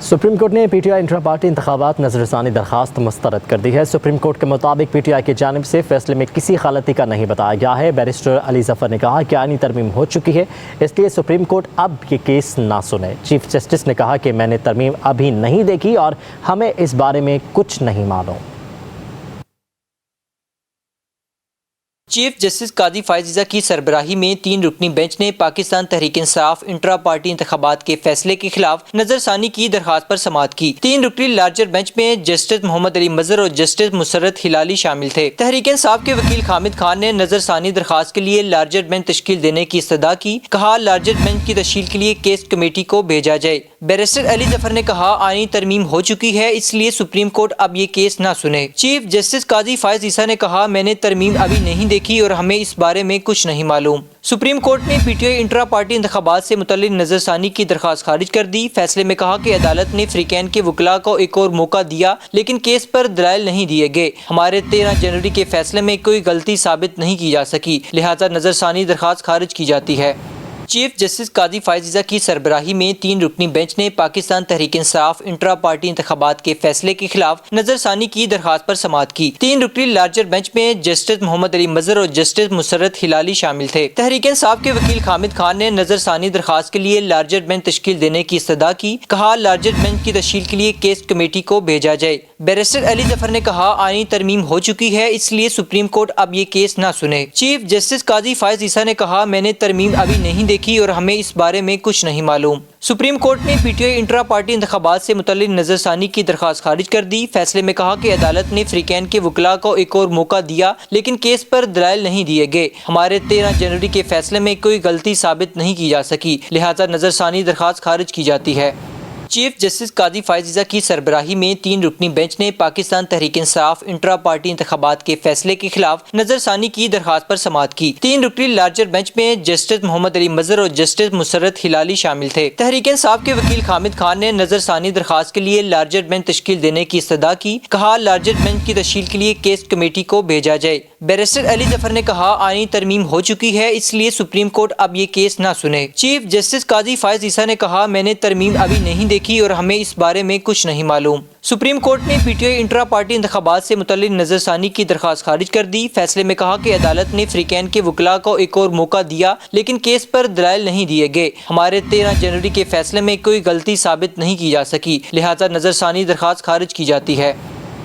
Supreme court نے P T I intra party انتخابات نظر ثانی درخواست مسترد کر دی ہے۔ سپریم کورٹ کے مطابق پی ٹی آئی کی جانب سے فیصلے میں کسی غلطی کا نہیں بتایا گیا ہے۔ بیرسٹر علی ظفر نے کہا کہ آئینی ترمیم ہو چکی ہے، اس لیے سپریم کورٹ اب یہ کیس نہ سنے۔ چیف جسٹس نے کہا کہ میں نے ترمیم ابھی نہیں دیکھی اور ہمیں اس بارے میں کچھ نہیں معلوم۔ چیف جسٹس قاضی فائز عیسیٰ کی سربراہی میں 3 رکنی بینچ نے پاکستان تحریک انصاف انٹرا پارٹی انتخابات کے فیصلے کے خلاف نظر ثانی کی درخواست پر سماعت کی۔ 3 رکنی لارجر بینچ میں جسٹس محمد علی مظہر اور جسٹس مسرت ہلالی شامل تھے۔ تحریک انصاف کے وکیل حامد خان نے نظر ثانی درخواست کے لیے لارجر بینچ تشکیل دینے کی استدعا کی۔ کہا لارجر بینچ کی تشکیل کے لیے کیس کمیٹی کو بھیجا جائے۔ بیرسٹر علی ظفر نے کہا آئینی ترمیم ہو چکی ہے، اس لیے سپریم کورٹ اب یہ کیس نہ سنے۔ چیف جسٹس قاضی فائز عیسیٰ نے کہا میں نے ترمیم ابھی نہیں دیکھی اور ہمیں اس بارے میں کچھ نہیں معلوم۔ سپریم کورٹ نے P T I intra party انتخابات سے متعلق نظر ثانی کی درخواست خارج کر دی۔ فیصلے میں کہا کہ عدالت نے فریقین کے وکلاء کو ایک اور موقع دیا لیکن کیس پر دلائل نہیں دیے گئے۔ ہمارے 13 جنوری کے فیصلے میں کوئی غلطی ثابت نہیں کی جا سکی، لہٰذا نظر ثانی درخواست خارج کی جاتی ہے۔ چیف جسٹس قاضی فائز عیسیٰ کی سربراہی میں 3 رکنی بینچ نے پاکستان تحریک انصاف انٹرا پارٹی انتخابات کے فیصلے کے خلاف نظر ثانی کی درخواست پر سماعت کی۔ 3 رکنی لارجر بینچ میں جسٹس محمد علی مظہر اور جسٹس مسرت ہلالی شامل تھے۔ تحریک انصاف کے وکیل حامد خان نے نظر ثانی درخواست کے لیے لارجر بینچ تشکیل دینے کی استدعا کی۔ کہا لارجر بینچ کی تشکیل کے لیے کیس کمیٹی کو بھیجا جائے۔ بیرسٹر علی ظفر نے کہا آئینی ترمیم ہو چکی ہے، اس لیے سپریم کورٹ اب یہ کیس نہ سنے۔ چیف جسٹس قاضی فائز عیسیٰ نے کہا میں نے ترمیم ابھی نہیں دیکھی اور ہمیں اس بارے میں کچھ نہیں معلوم۔ سپریم کورٹ نے P T I intra party انتخابات سے متعلق نظر ثانی کی درخواست خارج کر دی۔ فیصلے میں کہا کہ عدالت نے فریقین کے وکلاء کو ایک اور موقع دیا لیکن کیس پر دلائل نہیں دیے گئے۔ ہمارے 13 جنوری کے فیصلے میں کوئی غلطی ثابت نہیں کی جا سکی، لہٰذا نظر ثانی درخواست خارج کی جاتی ہے۔ چیف جسٹس قاضی فائز عیسیٰ کی سربراہی میں 3 رکنی بینچ نے پاکستان تحریک انصاف انٹرا پارٹی انتخابات کے فیصلے کے خلاف نظر ثانی کی درخواست پر سماعت کی۔ 3 رکنی لارجر بینچ میں جسٹس محمد علی مظہر اور جسٹس مسرت ہلالی شامل تھے۔ تحریک انصاف کے وکیل حامد خان نے نظر ثانی درخواست کے لیے لارجر بینچ تشکیل دینے کی استدعا کی۔ کہا لارجر بینچ کی تشکیل کے لیے کیس کمیٹی کو بھیجا جائے۔ بیرسٹر علی ظفر نے کہا آئینی ترمیم ہو چکی ہے، اس لیے سپریم کورٹ اب یہ کیس نہ سنے۔ چیف جسٹس قاضی فائز عیسیٰ نے کہا میں نے ترمیم ابھی نہیں دیکھی اور ہمیں اس بارے میں کچھ نہیں معلوم۔ سپریم کورٹ نے P T I intra party انتخابات سے متعلق نظر ثانی کی درخواست خارج کر دی۔ فیصلے میں کہا کہ عدالت نے فریقین کے وکلاء کو ایک اور موقع دیا لیکن کیس پر دلائل نہیں دیے گئے۔ ہمارے 13 جنوری کے فیصلے میں کوئی غلطی ثابت نہیں کی جا سکی، لہٰذا نظر ثانی درخواست خارج کی جاتی ہے۔